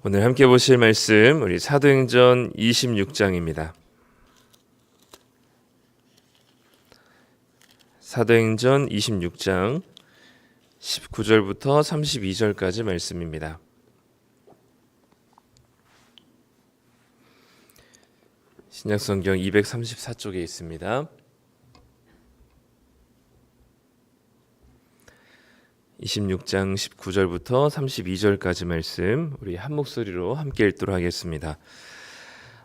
오늘 함께 보실 말씀 우리 사도행전 26장입니다. 사도행전 26장 19절부터 32절까지 말씀입니다. 신약성경 234쪽에 있습니다. 26장 19절부터 32절까지 말씀 우리 한 목소리로 함께 읽도록 하겠습니다.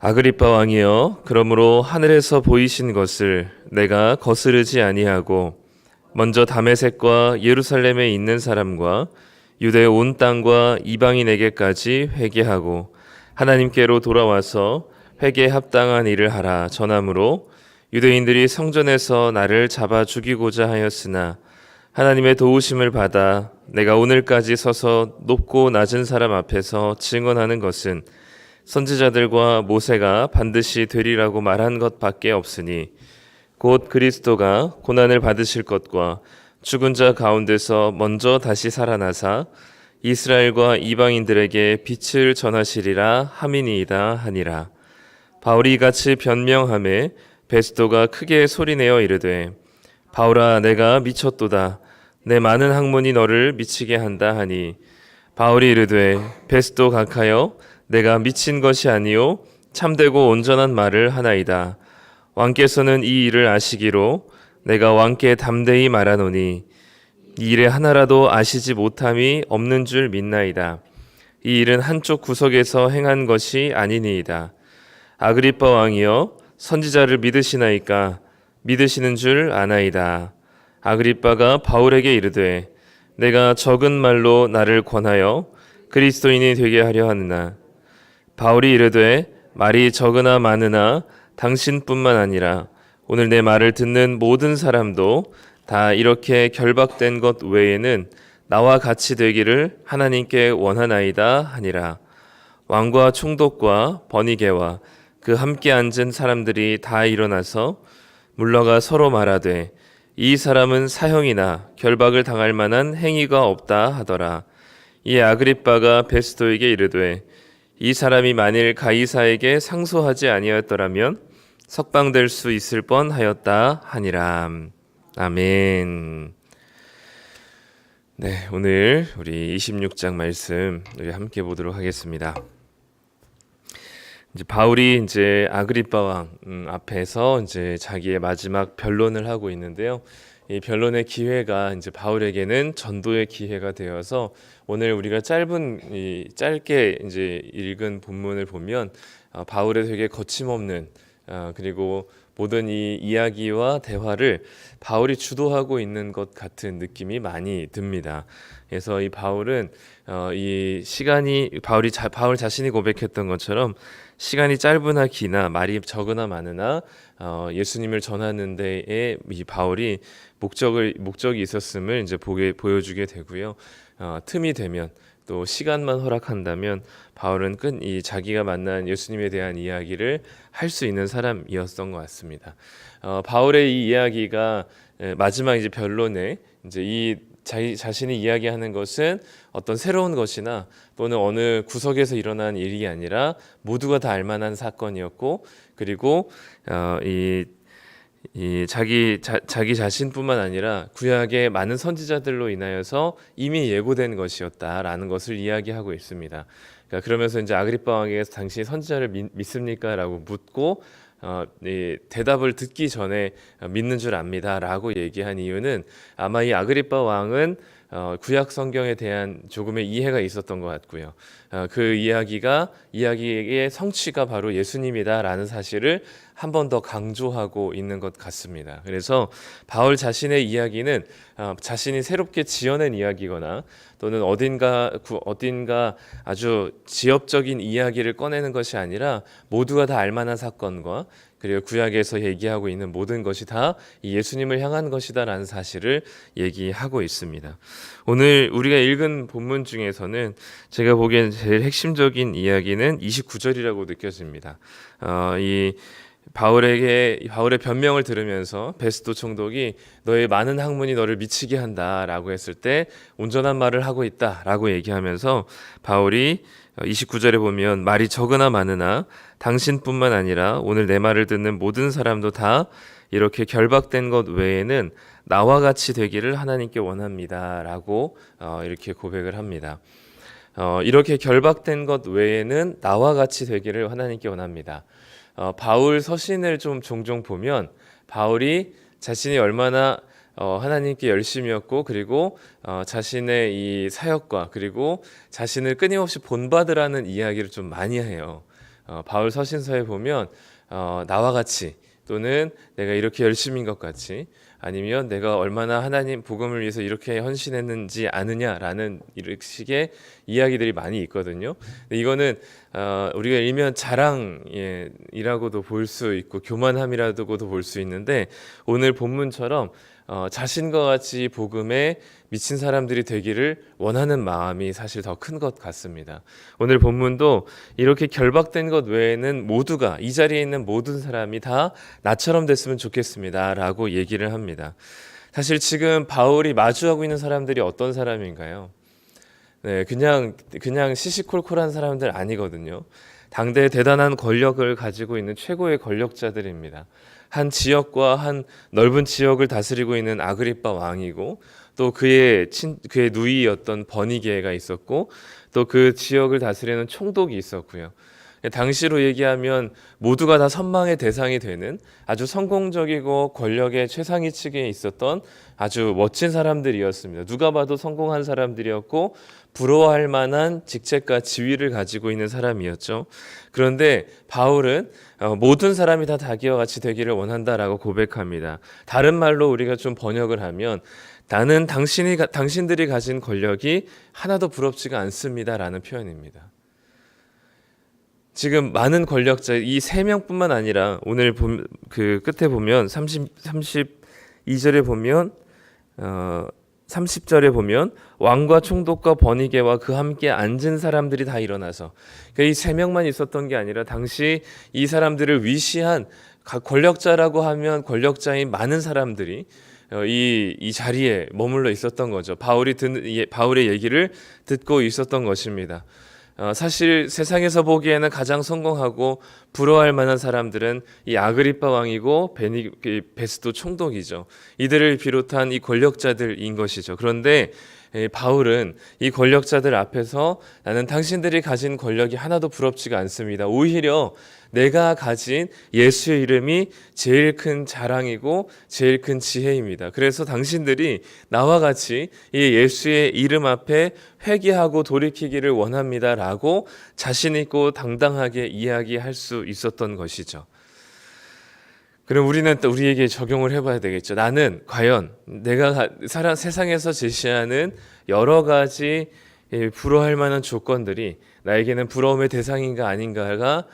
아그리빠 왕이여, 그러므로 하늘에서 보이신 것을 내가 거스르지 아니하고 먼저 다메섹과 예루살렘에 있는 사람과 유대 온 땅과 이방인에게까지 회개하고 하나님께로 돌아와서 회개에 합당한 일을 하라 전함으로 유대인들이 성전에서 나를 잡아 죽이고자 하였으나 하나님의 도우심을 받아 내가 오늘까지 서서 높고 낮은 사람 앞에서 증언하는 것은 선지자들과 모세가 반드시 되리라고 말한 것밖에 없으니 곧 그리스도가 고난을 받으실 것과 죽은 자 가운데서 먼저 다시 살아나사 이스라엘과 이방인들에게 빛을 전하시리라 함이니이다 하니라. 바울이 이같이 변명하매 베스도가 크게 소리내어 이르되 바울아, 내가 미쳤도다. 내 많은 학문이 너를 미치게 한다 하니 바울이 이르되 베스도 각하여 내가 미친 것이 아니요 참되고 온전한 말을 하나이다. 왕께서는 이 일을 아시기로 내가 왕께 담대히 말하노니 이 일에 하나라도 아시지 못함이 없는 줄 믿나이다. 이 일은 한쪽 구석에서 행한 것이 아니니이다. 아그리빠 왕이여, 선지자를 믿으시나이까? 믿으시는 줄 아나이다. 아그리빠가 바울에게 이르되 내가 적은 말로 나를 권하여 그리스도인이 되게 하려 하느냐. 바울이 이르되 말이 적으나 많으나 당신뿐만 아니라 오늘 내 말을 듣는 모든 사람도 다 이렇게 결박된 것 외에는 나와 같이 되기를 하나님께 원하나이다 하니라. 왕과 총독과 버니게와 그 함께 앉은 사람들이 다 일어나서 물러가 서로 말하되 이 사람은 사형이나 결박을 당할 만한 행위가 없다 하더라. 이에 아그리빠가 베스도에게 이르되 이 사람이 만일 가이사에게 상소하지 아니었더라면 석방될 수 있을 뻔하였다 하니라. 아멘. 네, 오늘 우리 26장 말씀 우리 함께 보도록 하겠습니다. 이제 바울이 이제 아그리빠 왕 앞에서 이제 자기의 마지막 변론을 하고 있는데요. 이 변론의 기회가 이제 바울에게는 전도의 기회가 되어서 오늘 우리가 짧게 이제 읽은 본문을 보면 바울의 되게 거침없는 그리고 모든 이 이야기와 대화를 바울이 주도하고 있는 것 같은 느낌이 많이 듭니다. 그래서 이 바울은 이 시간이 바울 자신이 고백했던 것처럼 시간이 짧으나 기나 말이 적으나 많으나 예수님을 전하는 데에 이 바울이 목적이 있었음을 이제 보여주게 되고요. 틈이 되면 또 시간만 허락한다면 바울은 자기가 만난 예수님에 대한 이야기를 할 수 있는 사람이었던 것 같습니다. 바울의 이 이야기가 마지막 이제 변론에 이제 자신이 이야기하는 것은 어떤 새로운 것이나 또는 어느 구석에서 일어난 일이 아니라 모두가 다 알만한 사건이었고, 그리고 자기 자신뿐만 아니라 구약의 많은 선지자들로 인하여서 이미 예고된 것이었다라는 것을 이야기하고 있습니다. 그러면서 이제 아그리빠 왕에게서 당신이 선지자를 믿습니까?라고 묻고 대답을 듣기 전에 믿는 줄 압니다라고 얘기한 이유는 아마 이 아그리빠 왕은 구약 성경에 대한 조금의 이해가 있었던 것 같고요. 그 이야기의 성취가 바로 예수님이다라는 사실을 한 번 더 강조하고 있는 것 같습니다. 그래서 바울 자신의 이야기는 자신이 새롭게 지어낸 이야기거나 또는 어딘가 아주 지엽적인 이야기를 꺼내는 것이 아니라 모두가 다 알만한 사건과 그리고 구약에서 얘기하고 있는 모든 것이 다 예수님을 향한 것이다라는 사실을 얘기하고 있습니다. 오늘 우리가 읽은 본문 중에서는 제가 보기엔 제일 핵심적인 이야기는 29절이라고 느껴집니다. 이 바울의 변명을 들으면서 베스도 총독이 너의 많은 학문이 너를 미치게 한다라고 했을 때 온전한 말을 하고 있다라고 얘기하면서 바울이 29절에 보면 말이 적으나 많으나 당신뿐만 아니라 오늘 내 말을 듣는 모든 사람도 다 이렇게 결박된 것 외에는 나와 같이 되기를 하나님께 원합니다라고 이렇게 고백을 합니다. 이렇게 결박된 것 외에는 나와 같이 되기를 하나님께 원합니다. 바울 서신을 좀 종종 보면 바울이 자신이 얼마나 하나님께 열심이었고 그리고 자신의 이 사역과 그리고 자신을 끊임없이 본받으라는 이야기를 좀 많이 해요. 바울 서신서에 보면 나와 같이 또는 내가 이렇게 열심인 것 같이 아니면 내가 얼마나 하나님 복음을 위해서 이렇게 헌신했는지 아느냐라는 이런 식의 이야기들이 많이 있거든요. 근데 이거는 우리가 일면 자랑이라고도 볼 수 있고 교만함이라고도 볼 수 있는데 오늘 본문처럼 자신과 같이 복음에 미친 사람들이 되기를 원하는 마음이 사실 더 큰 것 같습니다. 오늘 본문도 이렇게 결박된 것 외에는 모두가 이 자리에 있는 모든 사람이 다 나처럼 됐으면 좋겠습니다 라고 얘기를 합니다. 사실 지금 바울이 마주하고 있는 사람들이 어떤 사람인가요? 네, 그냥 시시콜콜한 사람들 아니거든요. 당대에 대단한 권력을 가지고 있는 최고의 권력자들입니다. 한 지역과 한 넓은 지역을 다스리고 있는 아그리빠 왕이고 또 그의 누이였던 버니게가 있었고 또 그 지역을 다스리는 총독이 있었고요. 당시로 얘기하면 모두가 다 선망의 대상이 되는 아주 성공적이고 권력의 최상위층에 있었던 아주 멋진 사람들이었습니다. 누가 봐도 성공한 사람들이었고 부러워할 만한 직책과 지위를 가지고 있는 사람이었죠. 그런데 바울은 모든 사람이 다 자기와 같이 되기를 원한다라고 고백합니다. 다른 말로 우리가 좀 번역을 하면 나는 당신들이 가진 권력이 하나도 부럽지가 않습니다라는 표현입니다. 지금 많은 권력자 이 세 명뿐만 아니라 오늘 그 끝에 보면 32절에 보면 30절에 보면 왕과 총독과 버니게와 그 함께 앉은 사람들이 다 일어나서 그러니까 이 세 명만 있었던 게 아니라 당시 이 사람들을 위시한 권력자라고 하면 권력자인 많은 사람들이 이 자리에 머물러 있었던 거죠. 바울의 얘기를 듣고 있었던 것입니다. 사실 세상에서 보기에는 가장 성공하고 부러워할 만한 사람들은 이 아그리빠 왕이고 베스도 총독이죠. 이들을 비롯한 이 권력자들인 것이죠. 그런데 바울은 이 권력자들 앞에서 나는 당신들이 가진 권력이 하나도 부럽지가 않습니다. 오히려 내가 가진 예수의 이름이 제일 큰 자랑이고 제일 큰 지혜입니다. 그래서 당신들이 나와 같이 이 예수의 이름 앞에 회개하고 돌이키기를 원합니다라고 자신 있고 당당하게 이야기할 수 있었던 것이죠. 그럼 우리는 또 우리에게 적용을 해봐야 되겠죠. 나는 과연 내가 세상에서 제시하는 여러 가지 부러워할 만한 조건들이 나에게는 부러움의 대상인가 아닌가가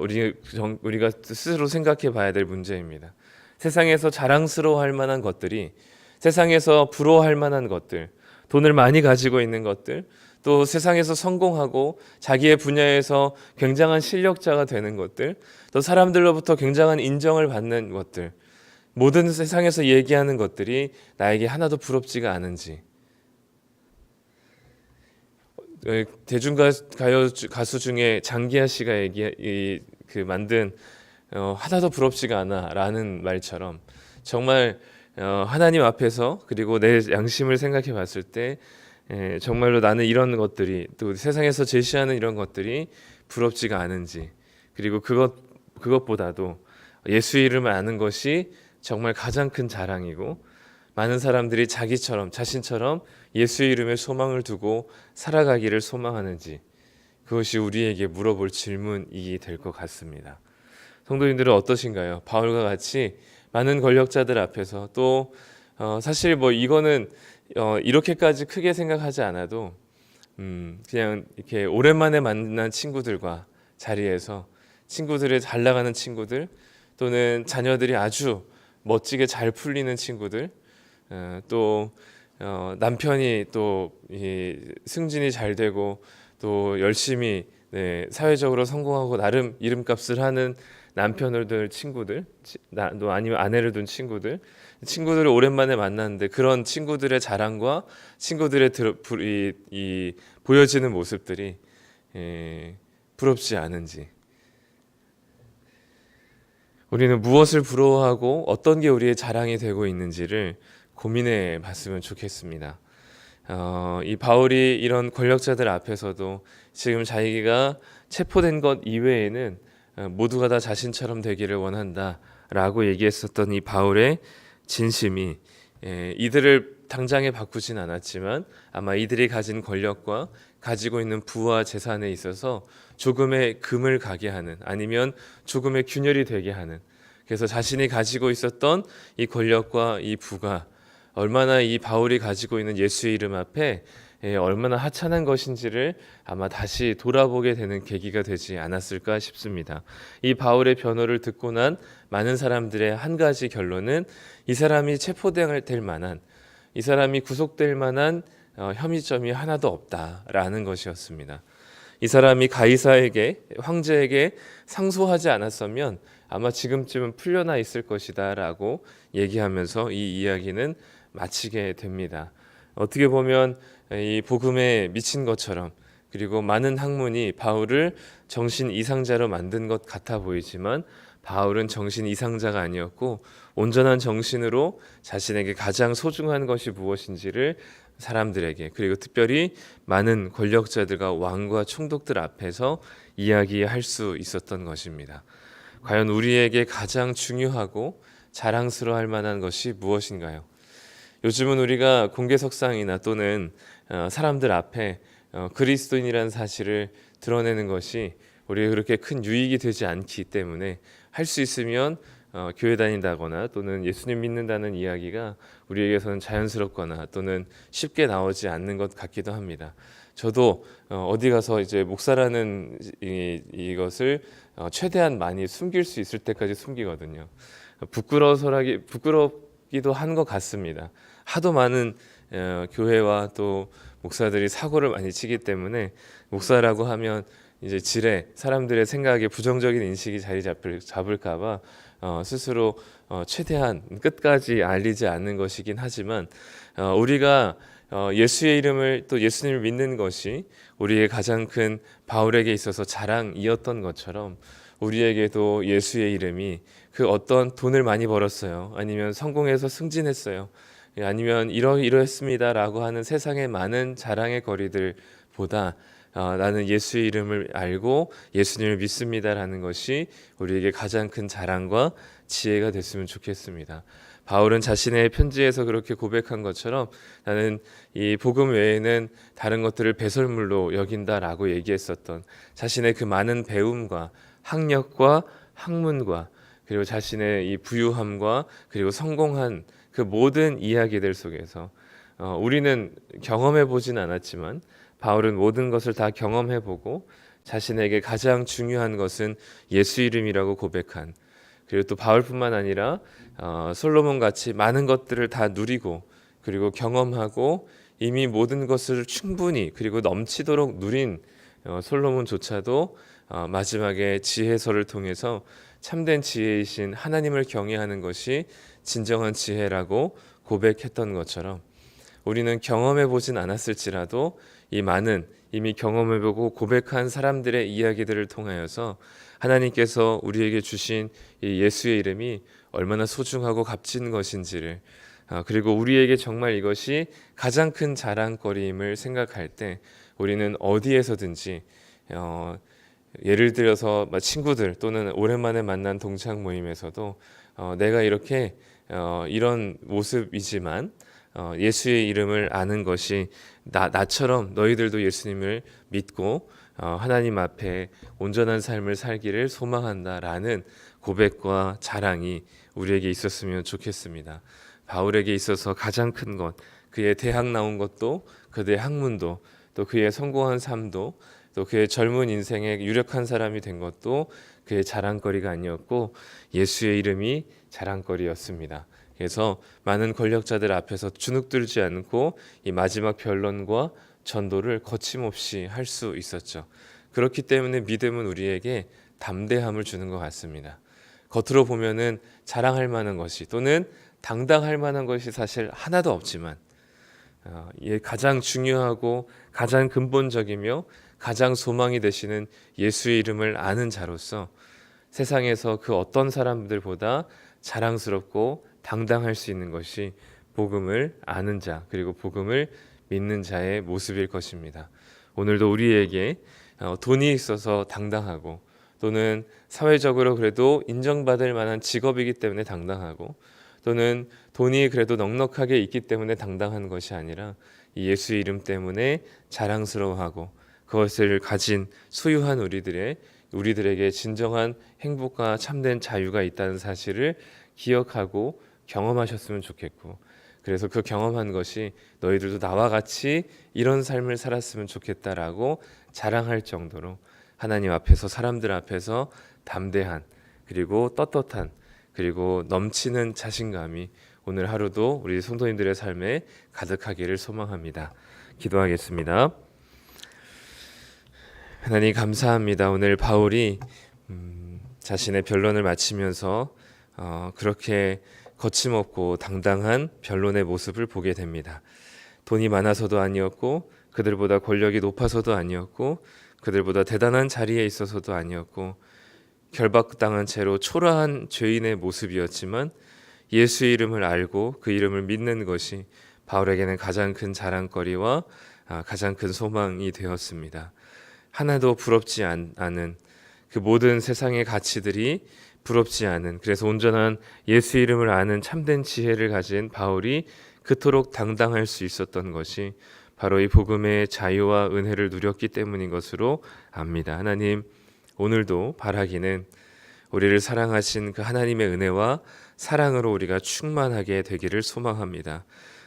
우리가 스스로 생각해 봐야 될 문제입니다. 세상에서 자랑스러워할 만한 것들이 세상에서 부러워할 만한 것들, 돈을 많이 가지고 있는 것들, 또 세상에서 성공하고 자기의 분야에서 굉장한 실력자가 되는 것들, 또 사람들로부터 굉장한 인정을 받는 것들, 모든 세상에서 얘기하는 것들이 나에게 하나도 부럽지가 않은지, 대중가요 가수 중에 장기하 씨가 만든 하나도 부럽지가 않아라는 말처럼 정말 하나님 앞에서 그리고 내 양심을 생각해 봤을 때 정말로 나는 이런 것들이 또 세상에서 제시하는 이런 것들이 부럽지가 않은지, 그리고 그것보다도 예수 이름을 아는 것이 정말 가장 큰 자랑이고 많은 사람들이 자신처럼 예수의 이름에 소망을 두고 살아가기를 소망하는지, 그것이 우리에게 물어볼 질문이 될 것 같습니다. 성도님들은 어떠신가요? 바울과 같이 많은 권력자들 앞에서 또 사실 이거는 이렇게까지 크게 생각하지 않아도 그냥 이렇게 오랜만에 만난 친구들과 자리에서 친구들의 잘 나가는 친구들, 또는 자녀들이 아주 멋지게 잘 풀리는 친구들, 또 남편이 또 승진이 잘 되고 또 열심히 사회적으로 성공하고 나름 이름값을 하는 남편을 둔 친구들, 또 아니면 아내를 둔 친구들을 오랜만에 만났는데 그런 친구들의 자랑과 친구들의 보여지는 모습들이 부럽지 않은지, 우리는 무엇을 부러워하고 어떤 게 우리의 자랑이 되고 있는지를 고민해 봤으면 좋겠습니다. 이 바울이 이런 권력자들 앞에서도 지금 자기가 체포된 것 이외에는 모두가 다 자신처럼 되기를 원한다라고 얘기했었던 이 바울의 진심이 이들을 당장에 바꾸진 않았지만 아마 이들이 가진 권력과 가지고 있는 부와 재산에 있어서 조금의 금을 가게 하는, 아니면 조금의 균열이 되게 하는, 그래서 자신이 가지고 있었던 이 권력과 이 부가 얼마나 이 바울이 가지고 있는 예수의 이름 앞에 얼마나 하찮은 것인지를 아마 다시 돌아보게 되는 계기가 되지 않았을까 싶습니다. 이 바울의 변호를 듣고 난 많은 사람들의 한 가지 결론은 이 사람이 체포될 만한, 이 사람이 구속될 만한 혐의점이 하나도 없다라는 것이었습니다. 이 사람이 가이사에게, 황제에게 상소하지 않았으면 아마 지금쯤은 풀려나 있을 것이다라고 얘기하면서 이 이야기는 마치게 됩니다. 어떻게 보면 이 복음에 미친 것처럼, 그리고 많은 학문이 바울을 정신 이상자로 만든 것 같아 보이지만 바울은 정신 이상자가 아니었고 온전한 정신으로 자신에게 가장 소중한 것이 무엇인지를 사람들에게, 그리고 특별히 많은 권력자들과 왕과 총독들 앞에서 이야기할 수 있었던 것입니다. 과연 우리에게 가장 중요하고 자랑스러워할 만한 것이 무엇인가요? 요즘은 우리가 공개석상이나 또는 사람들 앞에 그리스도인이라는 사실을 드러내는 것이 우리가 그렇게 큰 유익이 되지 않기 때문에 할 수 있으면 교회 다닌다거나 또는 예수님 믿는다는 이야기가 우리에게서는 자연스럽거나 또는 쉽게 나오지 않는 것 같기도 합니다. 저도 어디 가서 이제 목사라는 이것을 최대한 많이 숨길 수 있을 때까지 숨기거든요. 부끄럽기도 한 것 같습니다. 하도 많은 교회와 또 목사들이 사고를 많이 치기 때문에 목사라고 하면 이제 지레 사람들의 생각에 부정적인 인식이 자리 잡을까봐 스스로 최대한 끝까지 알리지 않는 것이긴 하지만 우리가 예수의 이름을, 또 예수님을 믿는 것이 우리의 가장 큰 바울에게 있어서 자랑이었던 것처럼 우리에게도 예수의 이름이 그 어떤 돈을 많이 벌었어요, 아니면 성공해서 승진했어요, 아니면 이러했습니다라고 하는 세상의 많은 자랑의 거리들보다 나는 예수의 이름을 알고 예수님을 믿습니다라는 것이 우리에게 가장 큰 자랑과 지혜가 됐으면 좋겠습니다. 바울은 자신의 편지에서 그렇게 고백한 것처럼 나는 이 복음 외에는 다른 것들을 배설물로 여긴다라고 얘기했었던 자신의 그 많은 배움과 학력과 학문과 그리고 자신의 이 부유함과 그리고 성공한 그 모든 이야기들 속에서 우리는 경험해 보진 않았지만 바울은 모든 것을 다 경험해보고 자신에게 가장 중요한 것은 예수 이름이라고 고백한, 그리고 또 바울뿐만 아니라 솔로몬 같이 많은 것들을 다 누리고 그리고 경험하고 이미 모든 것을 충분히 그리고 넘치도록 누린 솔로몬조차도 마지막에 지혜서를 통해서 참된 지혜이신 하나님을 경외하는 것이 진정한 지혜라고 고백했던 것처럼 우리는 경험해 보진 않았을지라도 이 많은 이미 경험해보고 고백한 사람들의 이야기들을 통하여서 하나님께서 우리에게 주신 이 예수의 이름이 얼마나 소중하고 값진 것인지를, 그리고 우리에게 정말 이것이 가장 큰 자랑거리임을 생각할 때 우리는 어디에서든지 예를 들어서 친구들 또는 오랜만에 만난 동창 모임에서도 내가 이렇게 이런 모습이지만 예수의 이름을 아는 것이 나처럼 너희들도 예수님을 믿고 하나님 앞에 온전한 삶을 살기를 소망한다라는 고백과 자랑이 우리에게 있었으면 좋겠습니다. 바울에게 있어서 가장 큰 것, 그의 대학 나온 것도, 그의 학문도, 또 그의 성공한 삶도, 또 그의 젊은 인생에 유력한 사람이 된 것도 그의 자랑거리가 아니었고 예수의 이름이 자랑거리였습니다. 그래서 많은 권력자들 앞에서 주눅들지 않고 이 마지막 변론과 전도를 거침없이 할 수 있었죠. 그렇기 때문에 믿음은 우리에게 담대함을 주는 것 같습니다. 겉으로 보면은 자랑할 만한 것이 또는 당당할 만한 것이 사실 하나도 없지만 가장 중요하고 가장 근본적이며 가장 소망이 되시는 예수의 이름을 아는 자로서 세상에서 그 어떤 사람들보다 자랑스럽고 당당할 수 있는 것이 복음을 아는 자, 그리고 복음을 믿는 자의 모습일 것입니다. 오늘도 우리에게 돈이 있어서 당당하고, 또는 사회적으로 그래도 인정받을 만한 직업이기 때문에 당당하고, 또는 돈이 그래도 넉넉하게 있기 때문에 당당한 것이 아니라 이 예수의 이름 때문에 자랑스러워하고, 그것을 가진 소유한 우리들에게 진정한 행복과 참된 자유가 있다는 사실을 기억하고 경험하셨으면 좋겠고, 그래서 그 경험한 것이 너희들도 나와 같이 이런 삶을 살았으면 좋겠다라고 자랑할 정도로 하나님 앞에서, 사람들 앞에서 담대한, 그리고 떳떳한, 그리고 넘치는 자신감이 오늘 하루도 우리 성도님들의 삶에 가득하기를 소망합니다. 기도하겠습니다. 하나님 감사합니다. 오늘 바울이 자신의 변론을 마치면서 그렇게 거침없고 당당한 변론의 모습을 보게 됩니다. 돈이 많아서도 아니었고, 그들보다 권력이 높아서도 아니었고, 그들보다 대단한 자리에 있어서도 아니었고, 결박당한 채로 초라한 죄인의 모습이었지만 예수의 이름을 알고 그 이름을 믿는 것이 바울에게는 가장 큰 자랑거리와 가장 큰 소망이 되었습니다. 하나도 부럽지 않은 그 모든 세상의 가치들이 부럽지 않은, 그래서 온전한 예수 이름을 아는 참된 지혜를 가진 바울이 그토록 당당할 수 있었던 것이 바로 이 복음의 자유와 은혜를 누렸기 때문인 것으로 압니다. 하나님, 오늘도 바라기는 우리를 사랑하신 그 하나님의 은혜와 사랑으로 우리가 충만하게 되기를 소망합니다.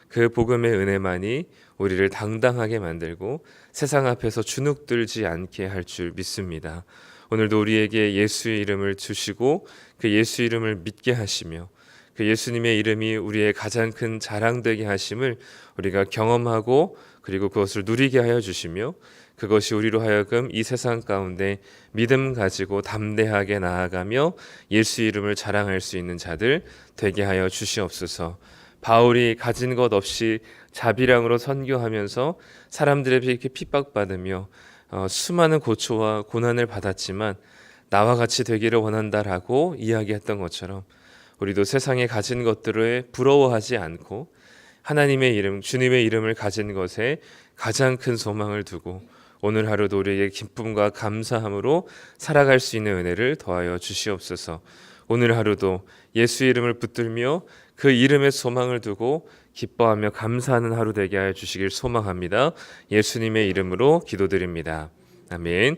그 복음의 은혜만이 우리를 당당하게 만들고 세상 앞에서 주눅들지 않게 할 줄 믿습니다. 오늘도 우리에게 예수의 이름을 주시고 그 예수 이름을 믿게 하시며 그 예수님의 이름이 우리의 가장 큰 자랑되게 하심을 우리가 경험하고, 그리고 그것을 누리게 하여 주시며, 그것이 우리로 하여금 이 세상 가운데 믿음 가지고 담대하게 나아가며 예수 이름을 자랑할 수 있는 자들 되게 하여 주시옵소서. 바울이 가진 것 없이 자비량으로 선교하면서 사람들에게 이렇게 핍박받으며 수많은 고초와 고난을 받았지만 나와 같이 되기를 원한다라고 이야기했던 것처럼, 우리도 세상에 가진 것들을 부러워하지 않고 하나님의 이름, 주님의 이름을 가진 것에 가장 큰 소망을 두고 오늘 하루도 우리에게 기쁨과 감사함으로 살아갈 수 있는 은혜를 더하여 주시옵소서. 오늘 하루도 예수 이름을 붙들며 그 이름의 소망을 두고 기뻐하며 감사하는 하루 되게 하여 주시길 소망합니다. 예수님의 이름으로 기도드립니다. 아멘.